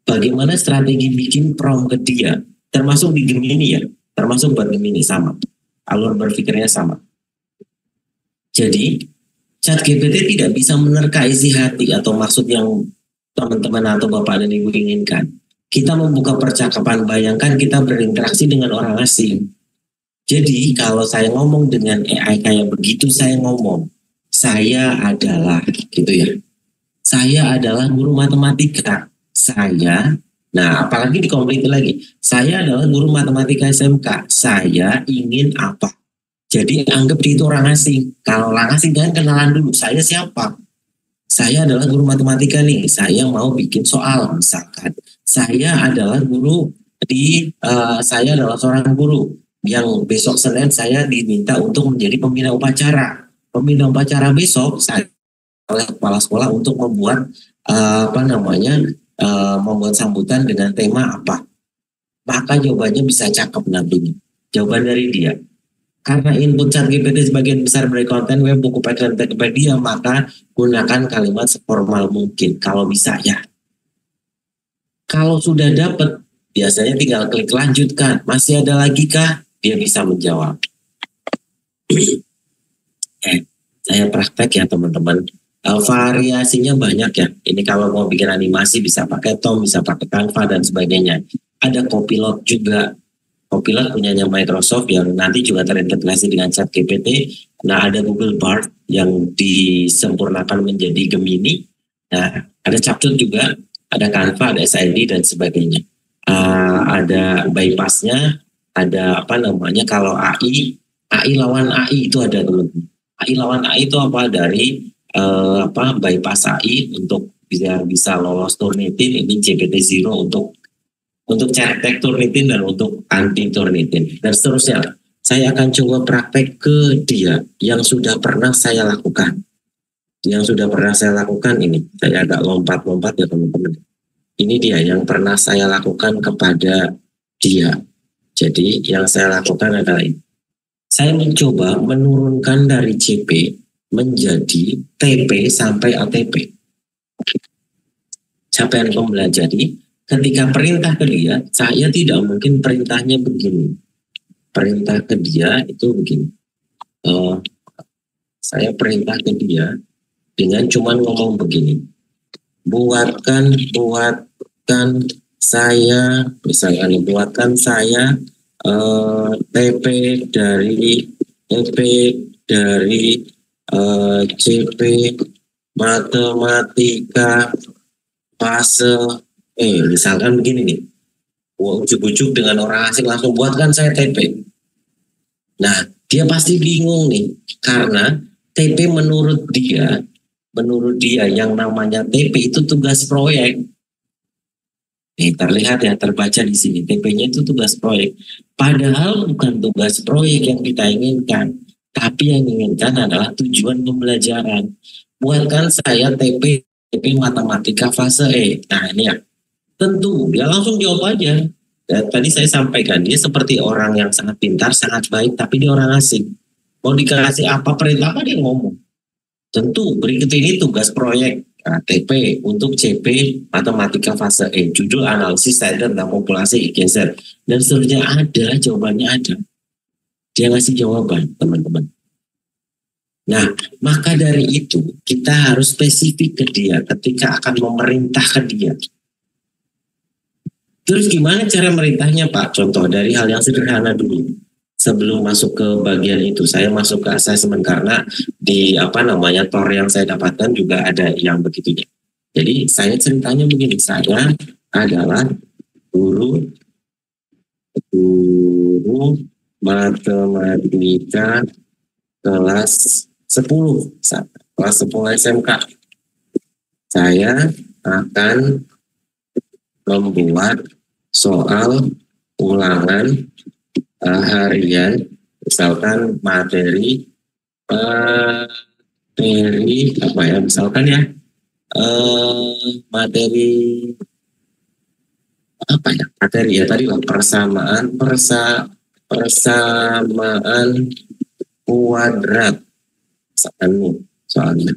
bagaimana strategi bikin prompt ke dia, termasuk di Gemini ya, termasuk buat Gemini sama, alur berpikirnya sama. Jadi ChatGPT tidak bisa menerka isi hati atau maksud yang teman-teman atau bapak dan ibu inginkan. Kita membuka percakapan, bayangkan kita berinteraksi dengan orang asing. Jadi kalau saya ngomong dengan AI kayak begitu, saya ngomong, saya adalah gitu ya. Saya adalah guru matematika. Nah apalagi dikomplit lagi. Saya adalah guru matematika SMK. Saya ingin apa? Jadi anggap dia itu orang asing. Kalau orang asing kan kenalan dulu. Saya siapa? Saya adalah guru matematika nih. Saya mau bikin soal misalkan. Saya adalah guru saya adalah seorang guru yang besok Senin saya diminta untuk menjadi pembina upacara. Pembina upacara besok saya oleh kepala sekolah untuk membuat membuat sambutan dengan tema apa. Maka jawabannya bisa cakep nantinya. Jawaban dari dia. Karena input ChatGPT sebagian besar dari konten web, buku dan Wikipedia, maka gunakan kalimat seformal mungkin. Kalau bisa ya. Kalau sudah dapat, biasanya tinggal klik lanjutkan. Masih ada lagi kah? Dia bisa menjawab. Saya praktek ya teman-teman. Variasinya banyak ya. Ini kalau mau bikin animasi bisa pakai Tom, bisa pakai Canva dan sebagainya. Ada Copilot juga. Copilot punyanya Microsoft yang nanti juga terintegrasi dengan ChatGPT. Nah, ada Google Bard yang disempurnakan menjadi Gemini. Nah, ada CapCut juga, ada Canva, ada SID dan sebagainya. Ada bypassnya, ada kalau AI lawan AI itu ada teman-teman. AI lawan AI itu apa? Dari bypass AI untuk bisa lolos Turnitin, ini GPT-0 untuk cetek Turnitin dan untuk anti Turnitin dan seterusnya. Saya akan coba praktek ke dia yang sudah pernah saya lakukan. Yang sudah pernah saya lakukan ini, saya agak lompat-lompat ya teman-teman. Ini dia yang pernah saya lakukan kepada dia. Jadi yang saya lakukan adalah ini. Saya mencoba menurunkan dari CP menjadi TP sampai ATP. Capaian pembelajar. Jadi ketika perintah ke dia, saya tidak mungkin perintahnya begini. Perintah ke dia itu begini. Saya perintah ke dia dengan cuma ngomong begini. Buatkan saya, misalnya buatkan saya TP dari CP matematika fase misalkan begini nih, ujuk-ujuk dengan orang asing langsung buatkan saya TP. Nah, dia pasti bingung nih, karena TP menurut dia yang namanya TP itu tugas proyek. Nih, terlihat ya, terbaca di sini, TP-nya itu tugas proyek. Padahal bukan tugas proyek yang kita inginkan, tapi yang diinginkan adalah tujuan pembelajaran. Buatkan saya TP matematika fase E. Nah, ini ya. Tentu, dia langsung jawab aja. Dan tadi saya sampaikan, dia seperti orang yang sangat pintar, sangat baik, tapi dia orang asing. Mau dikasih apa, perintah apa, dia ngomong. Tentu, berikut ini tugas proyek TP untuk CP matematika fase E. Judul analisis standar tentang populasi IGZ. Dan seterusnya ada, jawabannya ada. Dia ngasih jawaban, teman-teman. Nah, maka dari itu, kita harus spesifik ke dia ketika akan memerintah ke dia. Terus gimana cara merintahnya Pak? Contoh dari hal yang sederhana dulu. Sebelum masuk ke bagian itu, saya masuk ke asesmen karena di TOR yang saya dapatkan juga ada yang begitunya. Jadi saya ceritanya begini, saya adalah guru matematika kelas 10, kelas 10 SMK. Saya akan membuat soal ulangan harian, misalkan materi misalkan ya materi tadi persamaan kuadrat, misalkan nih soalnya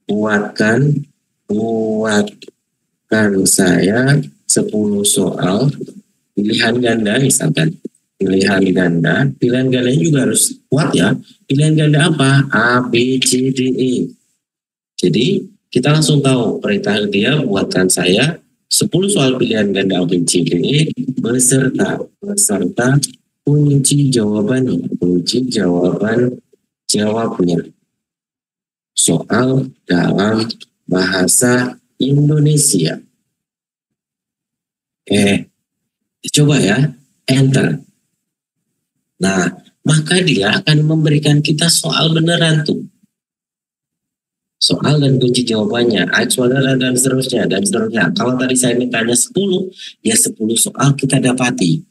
buatkan saya 10 soal pilihan ganda misalkan. Pilihan gandanya juga harus kuat ya. Pilihan ganda apa? A, B, C, D, E. Jadi kita langsung tahu perintah dia buatkan saya 10 soal pilihan ganda A, B, C, D, E beserta kunci jawabnya. Soal dalam bahasa Indonesia. Coba ya, enter. Nah, maka dia akan memberikan kita soal beneran tuh. Soal dan kunci jawabannya, dan seterusnya. Kalau tadi saya mintanya 10, ya 10 soal kita dapati.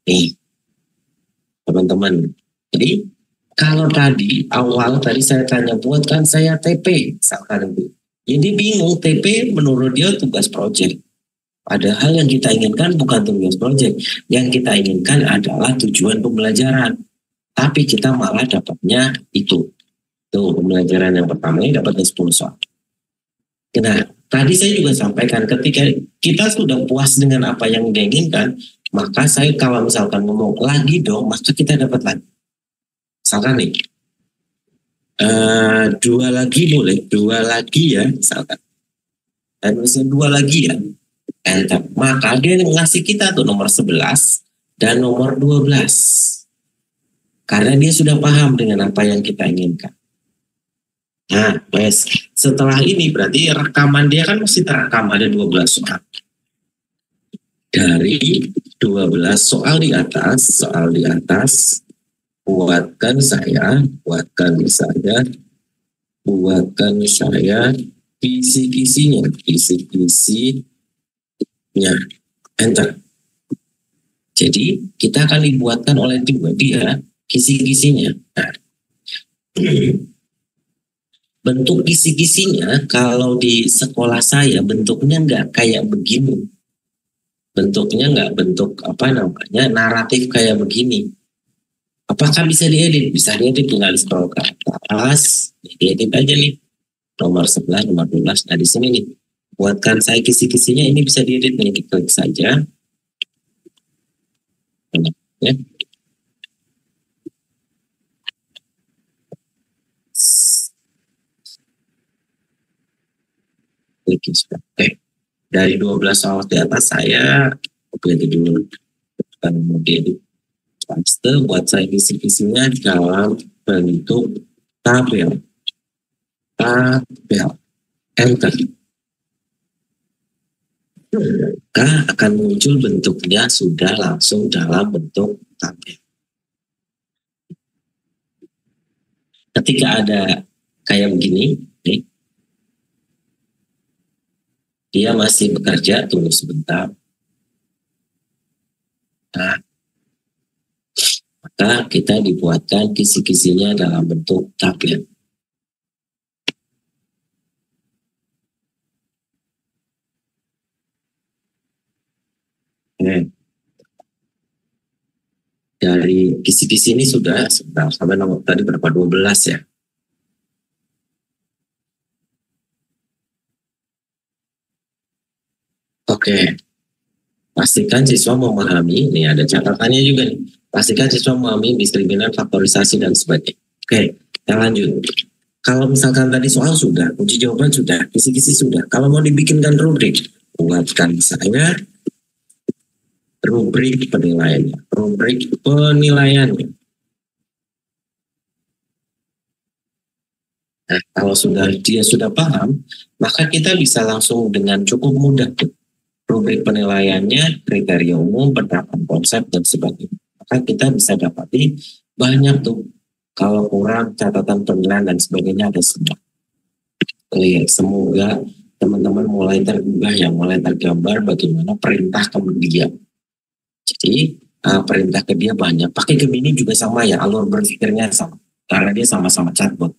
Nih, teman-teman. Jadi, kalau tadi saya tanya, buatkan saya TP, misalkan itu. Jadi bingung, TP menurut dia tugas project. Padahal yang kita inginkan bukan tugas proyek. Yang kita inginkan adalah tujuan pembelajaran. Tapi kita malah dapatnya itu. Tuh, pembelajaran yang pertama ini dapatnya 10 soal. Nah, tadi saya juga sampaikan ketika kita sudah puas dengan apa yang diinginkan, maka saya kalau misalkan ngomong lagi dong, maka kita dapat lagi. Misalkan nih, 2 lagi boleh, 2 lagi ya, misalkan. Dan misalnya 2 lagi ya. Enter. Maka dia ngasih kita tuh nomor 11 dan nomor 12. Karena dia sudah paham dengan apa yang kita inginkan. Nah, setelah ini berarti rekaman dia kan masih terekam ada 12 soal. Dari 12 soal di atas, buatkan saya kisi-kisinya, enter. Jadi kita akan dibuatkan oleh dia kisi-kisinya. Nah, bentuk kisi-kisinya kalau di sekolah saya bentuknya nggak kayak begini. Bentuknya nggak bentuk naratif kayak begini. Apakah bisa diedit? Bisa diedit, tinggal scroll ke atas, diedit aja nih. Nomor 11, nomor 12, nah di sini nih. Buatkan saya kisi-kisinya, ini bisa diedit nih, klik saja. Ya. Klik oke. Dari 12 soal di atas saya pilih dulu. Kita mau diedit. Buat saya kisi-kisinya dalam bentuk tabel. Enter. Maka akan muncul bentuknya sudah langsung dalam bentuk tabel. Ketika ada kayak begini, nih, dia masih bekerja, tunggu sebentar. Nah, maka kita dibuatkan kisi-kisinya dalam bentuk tabel. Dari kisi-kisi ini sudah sampai nomor tadi berapa? 12 ya. Oke. Pastikan siswa memahami, ini ada catatannya juga nih. Pastikan siswa memahami diskriminasi, faktorisasi dan sebagainya. Oke, kita lanjut. Kalau misalkan tadi soal sudah, kunci jawaban sudah, kisi-kisi sudah. Kalau mau dibikinkan rubrik, buatkan saya rubrik penilaiannya. Nah, kalau dia sudah paham, maka kita bisa langsung dengan cukup mudah tuh. Rubrik penilaiannya, kriteria umum, penerapan konsep, dan sebagainya. Maka kita bisa dapati banyak tuh. Kalau kurang catatan penilaian dan sebagainya ada semua. Semoga teman-teman mulai tergugah ya, mulai tergambar bagaimana perintah ke dia. Jadi perintah ke dia banyak. Pakai Gemini juga sama ya, alur berpikirnya sama. Karena dia sama-sama chatbot.